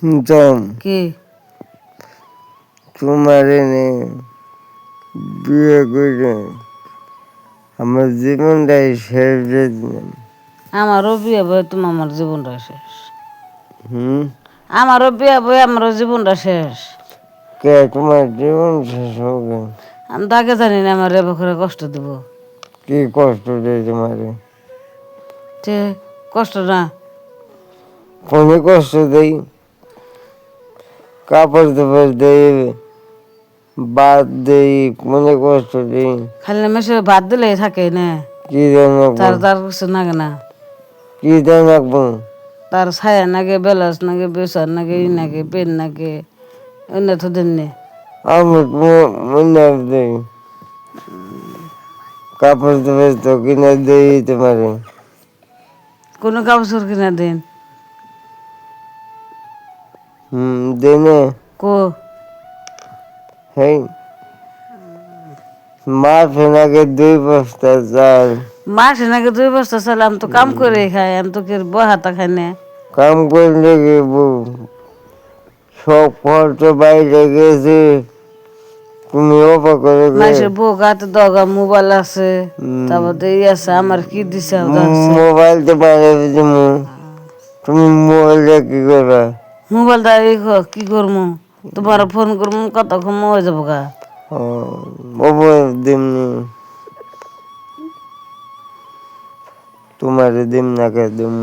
জম কি তোমার এনে বিয়ে করে আমার জীবনটাই শেষ দিয়ে দিলাম। আমারও বিয়ে বই তুমি আমার জীবনটা শেষ। হুম আমারও বিয়ে বই আমারও জীবনটা শেষ। কে তোমার জীবন শেষ হবে? আমি তাকে জানি না আমার রেবে করে কষ্ট দেব। কি কষ্ট দেয় তোমারে? সে কষ্ট না ফোনে কষ্ট দেই, কাপড় টাপড় দেই, বাদ দেই, মনে কষ্ট দেই। খালি মেশে ভাত দিলেই থাকে না, কি দেন তার তার কিছু নাগে না। কি দেন রাখবো? তার ছায়া নাগে, বেলাস নাগে, বেসার নাগে, ই নাগে, পেন নাগে, অন্য তো দিন নে। আমি মনে দেই, কাপড় টাপড় তো কিনে দেই তোমারে। কোনো কাপড় কিনা দিন দেনে কো হেই মাসে নাকি 2 বস্তা চাল। মাসে নাকি 2 বস্তা চাল। আমি তো কাম করে খাই, আমি তো কি বহাতা খাই না। কাম করলে কি সব খরচ বাইরে গেছে, তুমি অবাক করে মাসের বউ গাতে দগা মোবাইল আছে, তারপর তো ই আছে, আমার কি দিছে আছে। মোবাইল তো বাইরে তুমি মোবাইল কি করবা? মোবাইল দা কি করবো, তোমার ফোন করবো, কত কম হয়ে যাবো গা। দিমনি তোমার দিম না কে দিম